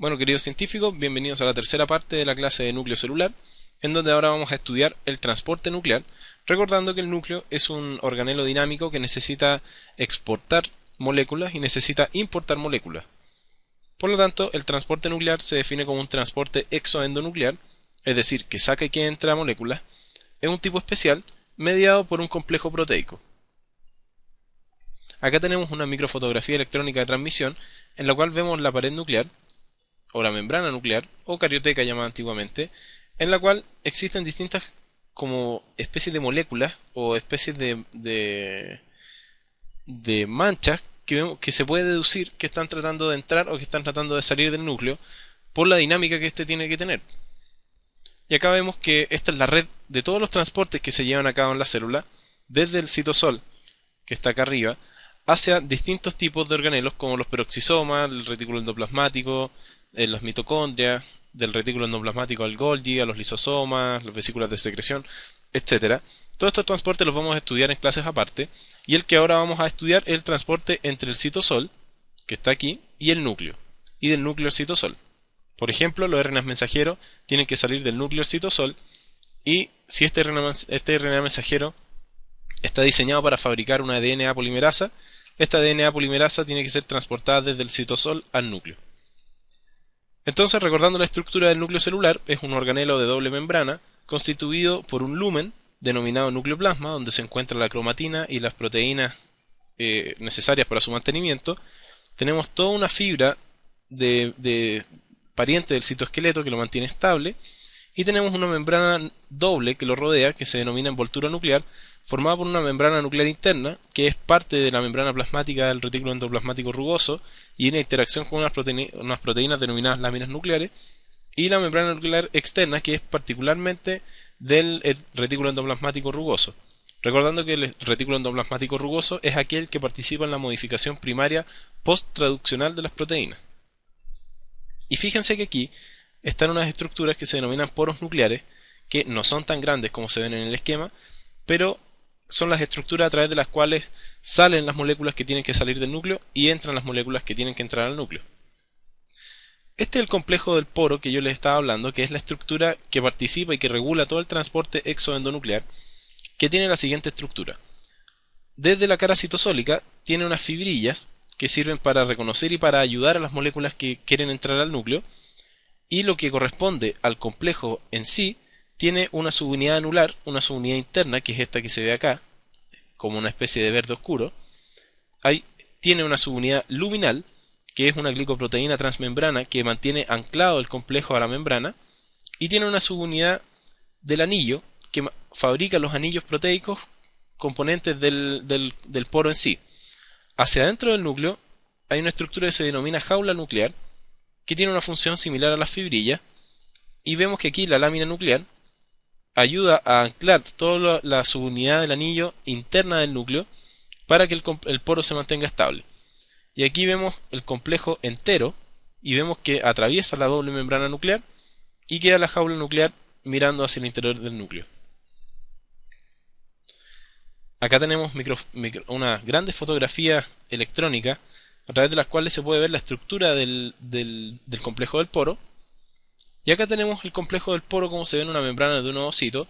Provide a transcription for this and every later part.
Bueno, queridos científicos, bienvenidos a la tercera parte de la clase de núcleo celular, en donde ahora vamos a estudiar el transporte nuclear, recordando que el núcleo es un organelo dinámico que necesita exportar moléculas y necesita importar moléculas. Por lo tanto, el transporte nuclear se define como un transporte exoendonuclear, es decir, que saca y que entra moléculas, es un tipo especial mediado por un complejo proteico. Acá tenemos una microfotografía electrónica de transmisión en la cual vemos la pared nuclear, o la membrana nuclear, o carioteca llamada antiguamente, en la cual existen distintas como especies de moléculas o especies de manchas que se puede deducir que están tratando de entrar o que están tratando de salir del núcleo por la dinámica que éste tiene que tener. Y acá vemos que esta es la red de todos los transportes que se llevan a cabo en la célula, desde el citosol, que está acá arriba, hacia distintos tipos de organelos como los peroxisomas, el retículo endoplasmático, las mitocondrias, del retículo endoplasmático al Golgi, a los lisosomas, las vesículas de secreción, etcétera. Todos estos transportes los vamos a estudiar en clases aparte, y el que ahora vamos a estudiar es el transporte entre el citosol, que está aquí, y el núcleo, y del núcleo al citosol. Por ejemplo, los RNAs mensajeros tienen que salir del núcleo al citosol, y si este RNA mensajero está diseñado para fabricar una DNA polimerasa, esta DNA polimerasa tiene que ser transportada desde el citosol al núcleo. Entonces, recordando la estructura del núcleo celular, es un organelo de doble membrana constituido por un lumen denominado nucleoplasma, donde se encuentra la cromatina y las proteínas necesarias para su mantenimiento. Tenemos toda una fibra de pariente del citoesqueleto que lo mantiene estable, y tenemos una membrana doble que lo rodea, que se denomina envoltura nuclear, formada por una membrana nuclear interna, que es parte de la membrana plasmática del retículo endoplasmático rugoso y tiene interacción con unas proteínas denominadas láminas nucleares, y la membrana nuclear externa, que es particularmente del retículo endoplasmático rugoso. Recordando que el retículo endoplasmático rugoso es aquel que participa en la modificación primaria post-traduccional de las proteínas. Y fíjense que aquí están unas estructuras que se denominan poros nucleares, que no son tan grandes como se ven en el esquema, pero son las estructuras a través de las cuales salen las moléculas que tienen que salir del núcleo y entran las moléculas que tienen que entrar al núcleo. Este es el complejo del poro que yo les estaba hablando, que es la estructura que participa y que regula todo el transporte exoendonuclear, que tiene la siguiente estructura. Desde la cara citosólica tiene unas fibrillas que sirven para reconocer y para ayudar a las moléculas que quieren entrar al núcleo, y lo que corresponde al complejo en sí tiene una subunidad anular, una subunidad interna, que es esta que se ve acá, como una especie de verde oscuro. Tiene una subunidad luminal, que es una glicoproteína transmembrana que mantiene anclado el complejo a la membrana, y tiene una subunidad del anillo, que fabrica los anillos proteicos componentes del poro en sí. Hacia adentro del núcleo hay una estructura que se denomina jaula nuclear, que tiene una función similar a las fibrillas, y vemos que aquí la lámina nuclear ayuda a anclar toda la subunidad del anillo interna del núcleo para que el poro se mantenga estable. Y aquí vemos el complejo entero y vemos que atraviesa la doble membrana nuclear y queda la jaula nuclear mirando hacia el interior del núcleo. Acá tenemos unas grandes fotografías electrónicas a través de las cuales se puede ver la estructura del complejo del poro. Y acá tenemos el complejo del poro como se ve en una membrana de un ovocito,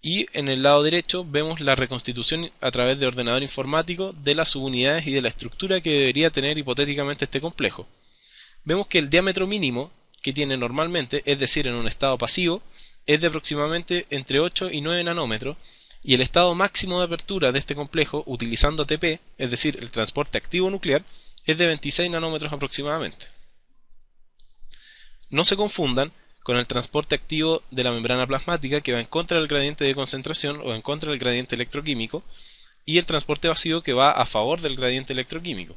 y en el lado derecho vemos la reconstitución a través de ordenador informático de las subunidades y de la estructura que debería tener hipotéticamente este complejo. Vemos que el diámetro mínimo que tiene normalmente, es decir, en un estado pasivo, es de aproximadamente entre 8 y 9 nanómetros, y el estado máximo de apertura de este complejo utilizando ATP, es decir, el transporte activo nuclear, es de 26 nanómetros aproximadamente. No se confundan con el transporte activo de la membrana plasmática, que va en contra del gradiente de concentración o en contra del gradiente electroquímico, y el transporte pasivo, que va a favor del gradiente electroquímico.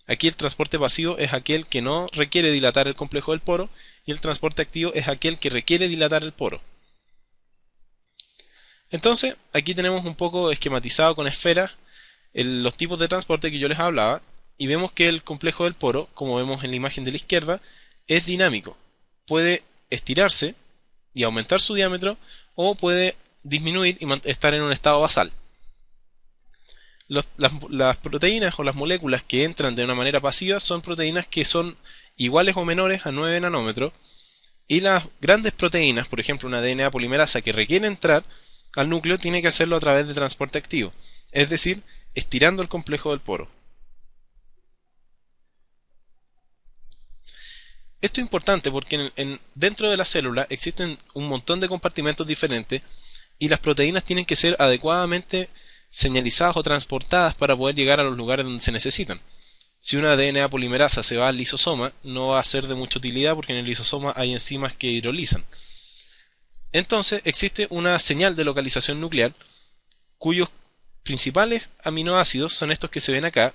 Aquí el transporte pasivo es aquel que no requiere dilatar el complejo del poro, y el transporte activo es aquel que requiere dilatar el poro. Entonces, aquí tenemos un poco esquematizado con esferas los tipos de transporte que yo les hablaba, y vemos que el complejo del poro, como vemos en la imagen de la izquierda, es dinámico. Puede estirarse y aumentar su diámetro, o puede disminuir y estar en un estado basal. Las proteínas o las moléculas que entran de una manera pasiva son proteínas que son iguales o menores a 9 nanómetros, y las grandes proteínas, por ejemplo una DNA polimerasa que requiere entrar al núcleo, tiene que hacerlo a través de transporte activo, es decir, estirando el complejo del poro. Esto es importante porque dentro de la célula existen un montón de compartimentos diferentes y las proteínas tienen que ser adecuadamente señalizadas o transportadas para poder llegar a los lugares donde se necesitan. Si una DNA polimerasa se va al lisosoma, no va a ser de mucha utilidad porque en el lisosoma hay enzimas que hidrolizan. Entonces existe una señal de localización nuclear cuyos principales aminoácidos son estos que se ven acá,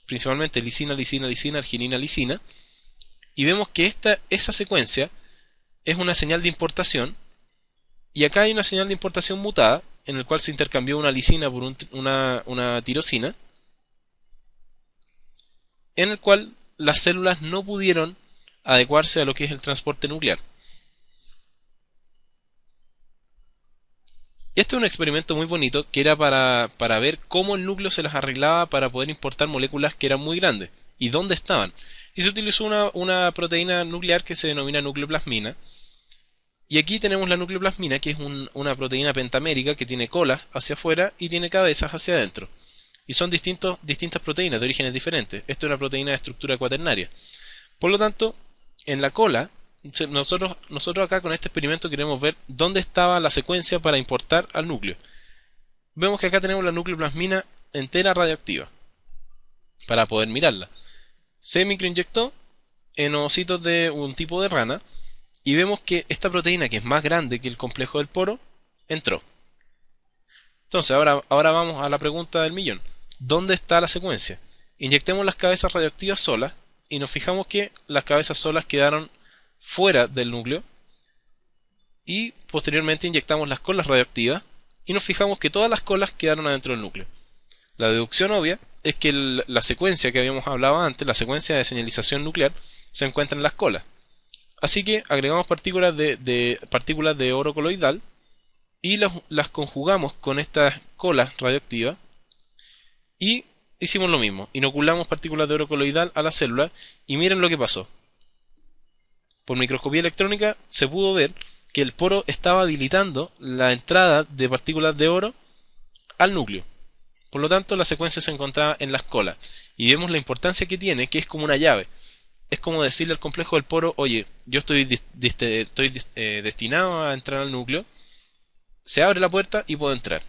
principalmente lisina, lisina, lisina, arginina, lisina, y vemos que esa secuencia es una señal de importación, y acá hay una señal de importación mutada, en el cual se intercambió una lisina por una tirosina, en el cual las células no pudieron adecuarse a lo que es el transporte nuclear. Este es un experimento muy bonito que era para ver cómo el núcleo se las arreglaba para poder importar moléculas que eran muy grandes y dónde estaban. Y se utilizó una proteína nuclear que se denomina nucleoplasmina. Y aquí tenemos la nucleoplasmina, que es una proteína pentamérica que tiene colas hacia afuera y tiene cabezas hacia adentro. Y son distintas proteínas de orígenes diferentes. Esto es una proteína de estructura cuaternaria. Por lo tanto, en la cola, nosotros acá con este experimento queremos ver dónde estaba la secuencia para importar al núcleo. Vemos que acá tenemos la nucleoplasmina entera radioactiva para poder mirarla. Se microinyectó en ovocitos de un tipo de rana y vemos que esta proteína, que es más grande que el complejo del poro, entró. Entonces ahora vamos a la pregunta del millón. ¿Dónde está la secuencia? Inyectemos las cabezas radioactivas solas y nos fijamos que las cabezas solas quedaron fuera del núcleo, y posteriormente inyectamos las colas radioactivas y nos fijamos que todas las colas quedaron adentro del núcleo. La deducción obvia es que la secuencia que habíamos hablado antes, la secuencia de señalización nuclear, se encuentra en las colas. Así que agregamos partículas de oro coloidal y las conjugamos con estas colas radioactivas y hicimos lo mismo, inoculamos partículas de oro coloidal a la célula y miren lo que pasó. Por microscopía electrónica se pudo ver que el poro estaba habilitando la entrada de partículas de oro al núcleo. Por lo tanto, la secuencia se encontraba en las colas. Y vemos la importancia que tiene, que es como una llave. Es como decirle al complejo del poro, oye, yo estoy destinado a entrar al núcleo. Se abre la puerta y puedo entrar.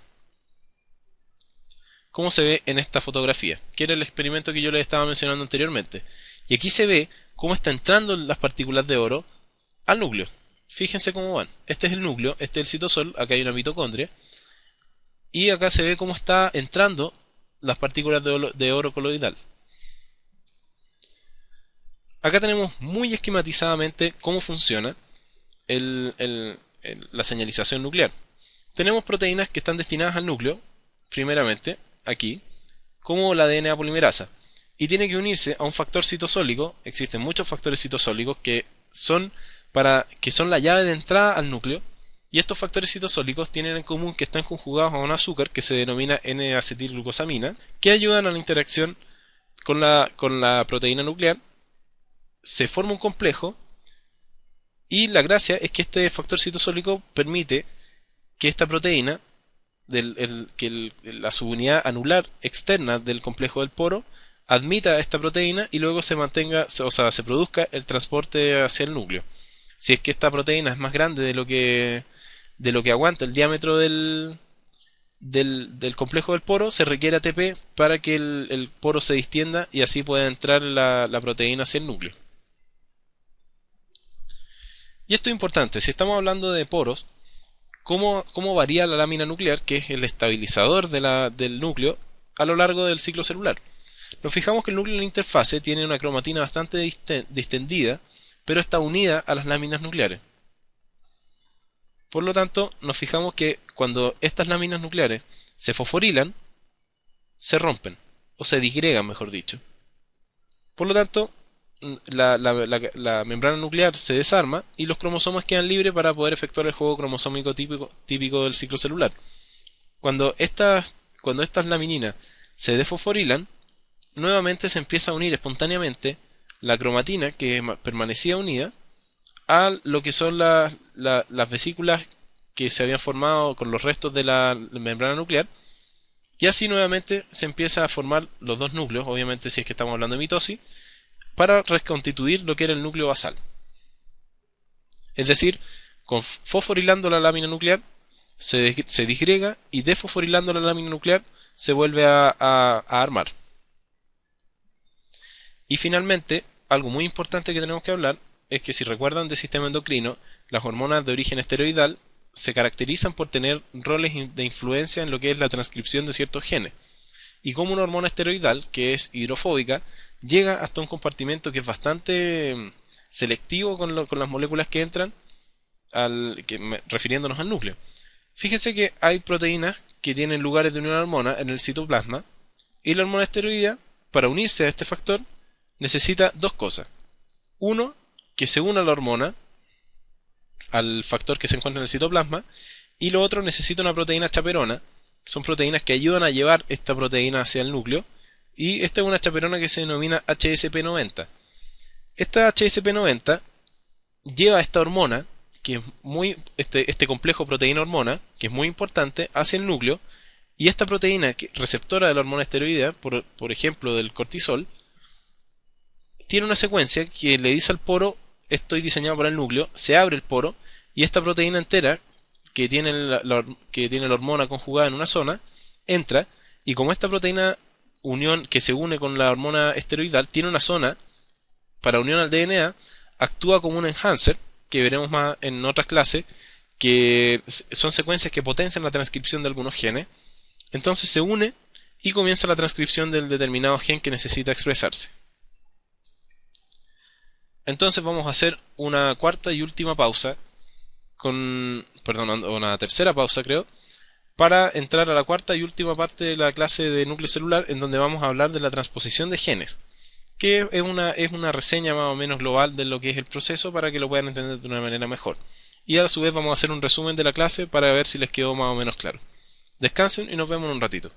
Como se ve en esta fotografía, que era el experimento que yo les estaba mencionando anteriormente. Y aquí se ve cómo está entrando las partículas de oro al núcleo. Fíjense cómo van. Este es el núcleo, este es el citosol, acá hay una mitocondria. Y acá se ve cómo está entrando las partículas de oro coloidal. Acá tenemos muy esquematizadamente cómo funciona la señalización nuclear. Tenemos proteínas que están destinadas al núcleo, primeramente, aquí, como la DNA polimerasa. Y tiene que unirse a un factor citosólico. Existen muchos factores citosólicos que son la llave de entrada al núcleo. Y estos factores citosólicos tienen en común que están conjugados a un azúcar que se denomina N-acetilglucosamina, que ayudan a la interacción con la proteína nuclear. Se forma un complejo y la gracia es que este factor citosólico permite que esta proteína, la subunidad anular externa del complejo del poro, admita esta proteína y luego se produzca el transporte hacia el núcleo. Si es que esta proteína es más grande de lo que aguanta el diámetro del complejo del poro, se requiere ATP para que el poro se distienda y así pueda entrar la proteína hacia el núcleo. Y esto es importante, si estamos hablando de poros, ¿cómo varía la lámina nuclear, que es el estabilizador del núcleo, a lo largo del ciclo celular? Nos fijamos que el núcleo de la interfase tiene una cromatina bastante distendida, pero está unida a las láminas nucleares. Por lo tanto, nos fijamos que cuando estas láminas nucleares se fosforilan, se rompen, o se disgregan, mejor dicho. Por lo tanto, la membrana nuclear se desarma y los cromosomas quedan libres para poder efectuar el juego cromosómico típico del ciclo celular. Cuando estas lamininas se desfosforilan, nuevamente se empieza a unir espontáneamente la cromatina que permanecía unida a lo que son las vesículas que se habían formado con los restos de la membrana nuclear, y así nuevamente se empieza a formar los dos núcleos, obviamente si es que estamos hablando de mitosis, para reconstituir lo que era el núcleo basal. Es decir, fosforilando la lámina nuclear se disgrega, y desfosforilando la lámina nuclear se vuelve a armar. Y finalmente, algo muy importante que tenemos que hablar es que, si recuerdan del sistema endocrino, las hormonas de origen esteroidal se caracterizan por tener roles de influencia en lo que es la transcripción de ciertos genes. Y como una hormona esteroidal, que es hidrofóbica, llega hasta un compartimento que es bastante selectivo con las moléculas que entran, refiriéndonos al núcleo. Fíjense que hay proteínas que tienen lugares de unión a la hormona en el citoplasma, y la hormona esteroidea, para unirse a este factor, necesita dos cosas. Uno, que se una la hormona al factor que se encuentra en el citoplasma, y lo otro, necesita una proteína chaperona, que son proteínas que ayudan a llevar esta proteína hacia el núcleo, y esta es una chaperona que se denomina HSP90. Esta HSP90 lleva esta hormona, que es este complejo proteína-hormona, que es muy importante, hacia el núcleo, y esta proteína receptora de la hormona esteroidea, por ejemplo del cortisol, tiene una secuencia que le dice al poro: estoy diseñado para el núcleo, se abre el poro, y esta proteína entera, que tiene la hormona conjugada en una zona, entra, y como esta proteína unión que se une con la hormona esteroidal tiene una zona para unión al DNA, actúa como un enhancer, que veremos más en otras clases, que son secuencias que potencian la transcripción de algunos genes. Entonces se une y comienza la transcripción del determinado gen que necesita expresarse. Entonces vamos a hacer una cuarta y última pausa, una tercera pausa creo, para entrar a la cuarta y última parte de la clase de núcleo celular, en donde vamos a hablar de la transposición de genes, que es una reseña más o menos global de lo que es el proceso, para que lo puedan entender de una manera mejor. Y a su vez vamos a hacer un resumen de la clase para ver si les quedó más o menos claro. Descansen y nos vemos en un ratito.